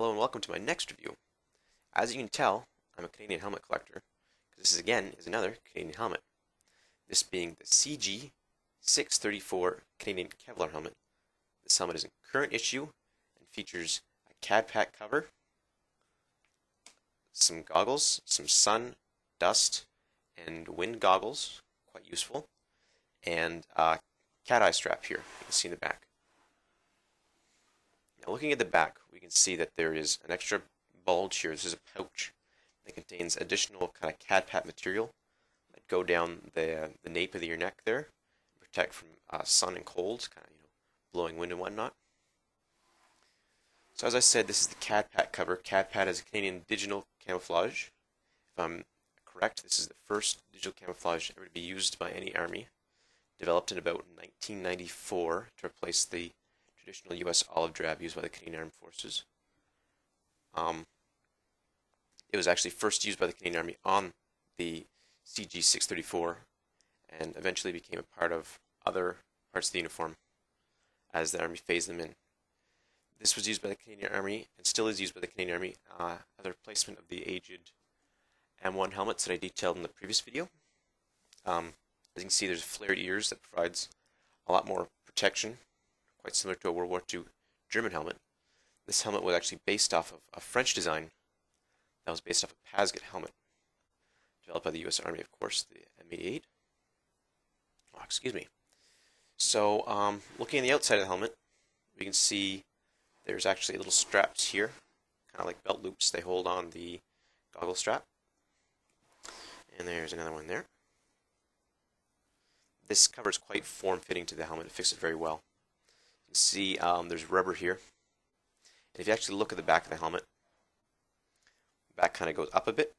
Hello and welcome to my next review. As you can tell, I'm a Canadian helmet collector, because this is another Canadian helmet. This being the CG634 Canadian Kevlar helmet. This helmet is in current issue and features a CAD pack cover, some goggles, some sun, dust, and wind goggles, quite useful, and a cat eye strap here, you can see in the back. Now looking at the back, we can see that there is an extra bulge here. This is a pouch that contains additional kind of CAD pack material that go down the nape of your neck there, protect from sun and cold, kind of blowing wind and whatnot. So as I said, this is the CAD pack cover. CAD pack is a Canadian digital camouflage. If I'm correct, this is the first digital camouflage ever to be used by any army, developed in about 1994 to replace the traditional U.S. olive drab used by the Canadian Armed Forces. It was actually first used by the Canadian Army on the CG634 and eventually became a part of other parts of the uniform as the Army phased them in. This was used by the Canadian Army and still is used by the Canadian Army as a replacement of the aged M1 helmets that I detailed in the previous video. As you can see, there's flared ears that provides a lot more protection, quite similar to a World War II German helmet. This helmet was actually based off of a French design that was based off a Pasget helmet, developed by the U.S. Army, of course, the M88. Oh, excuse me. So, looking at the outside of the helmet, we can see there's actually little straps here, kind of like belt loops. They hold on the goggle strap. And there's another one there. This cover is quite form-fitting to the helmet. It fits it very well. You can see there's rubber here. And if you actually look at the back of the helmet, the back kind of goes up a bit.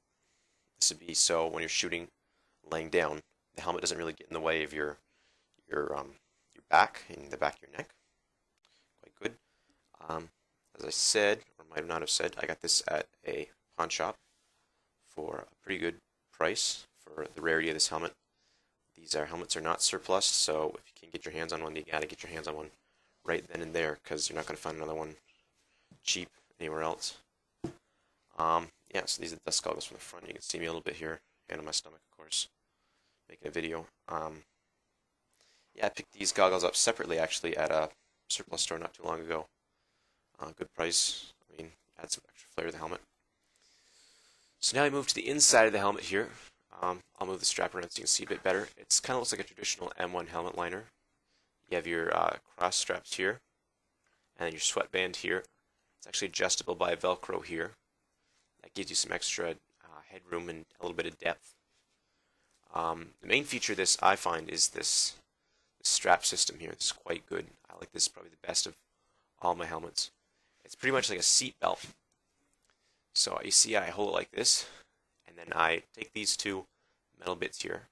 This would be so when you're shooting laying down, the helmet doesn't really get in the way of your back and the back of your neck. Quite good. As I said, or might not have said, I got this at a pawn shop for a pretty good price for the rarity of this helmet. These helmets are not surplus, so if you can get your hands on one, you gotta get your hands on one right then and there, because you're not gonna find another one cheap anywhere else. Yeah, so these are the dust goggles from the front. You can see me a little bit here, hand on my stomach, of course, making a video. Yeah, I picked these goggles up separately, actually, at a surplus store not too long ago. Good price. I mean, add some extra flair to the helmet. So now I move to the inside of the helmet here. I'll move the strap around so you can see a bit better. It kind of looks like a traditional M1 helmet liner. You have your cross straps here, and then your sweatband here. It's actually adjustable by Velcro here. That gives you some extra headroom and a little bit of depth. The main feature of this, I find, is this strap system here. This is quite good. I like this, probably the best of all my helmets. It's pretty much like a seat belt. So you see I hold it like this, and then I take these two metal bits here.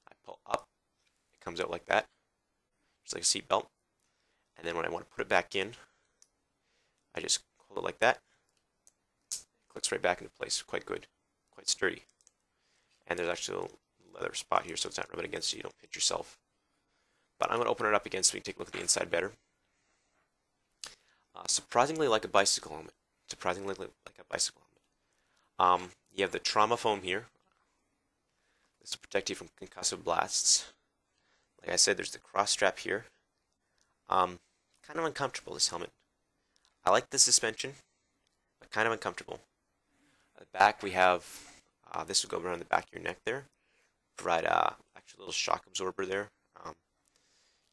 I pull up. It comes out like that. Just like a seat belt. And then when I want to put it back in, I just hold it like that. It clicks right back into place. Quite good. Quite sturdy. And there's actually a little leather spot here so it's not rubbing against you. You don't pinch yourself. But I'm going to open it up again so we can take a look at the inside better. Surprisingly like a bicycle helmet. Surprisingly like a bicycle helmet. You have the trauma foam here. This will protect you from concussive blasts. Like I said, there's the cross strap here. Kind of uncomfortable, this helmet. I like the suspension, but kind of uncomfortable. At the back we have, this will go around the back of your neck there. Provide actually a little shock absorber there.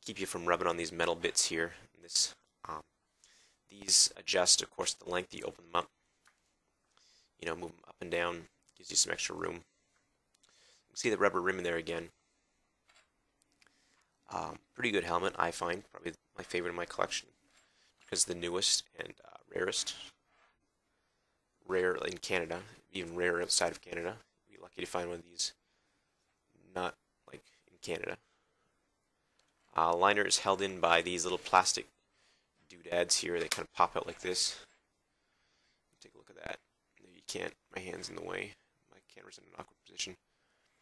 Keep you from rubbing on these metal bits here. And this, these adjust, of course, the length you open them up. Move them up and down. Gives you some extra room. You can see the rubber rim in there again. Pretty good helmet, I find. Probably my favorite in my collection. Because the newest and rarest. Rare in Canada. Even rarer outside of Canada. You'd be lucky to find one of these not like in Canada. Liner is held in by these little plastic doodads here. They kind of pop out like this. Take a look at that. Maybe you can't. My hand's in the way. My camera's in an awkward position.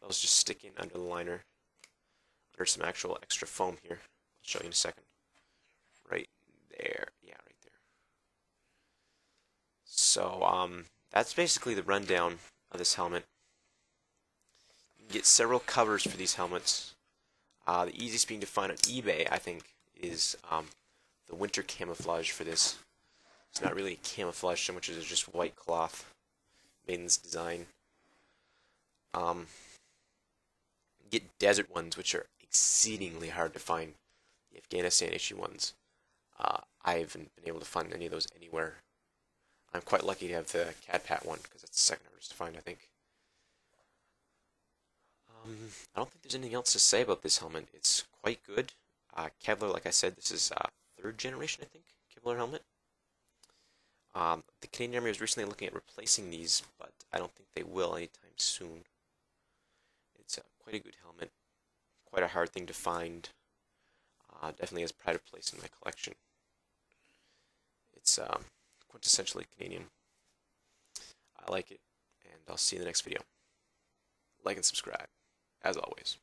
Those just stick in under the liner. Under some actual extra foam here. I'll show you in a second. Right there. Yeah, right there. So that's basically the rundown of this helmet. You can get several covers for these helmets. The easiest being to find on eBay, I think, is the winter camouflage for this. It's not really camouflage so much as it's just white cloth made in this design. Get desert ones, which are exceedingly hard to find. The Afghanistan issue ones. I haven't been able to find any of those anywhere. I'm quite lucky to have the CAD-PAT one, because that's the second hardest to find, I think. I don't think there's anything else to say about this helmet. It's quite good. Kevlar, like I said, this is third generation, I think, Kevlar helmet. The Canadian Army was recently looking at replacing these, but I don't think they will anytime soon. It's quite a good helmet, quite a hard thing to find. Definitely has pride of place in my collection. It's quintessentially Canadian. I like it, and I'll see you in the next video. Like and subscribe, as always.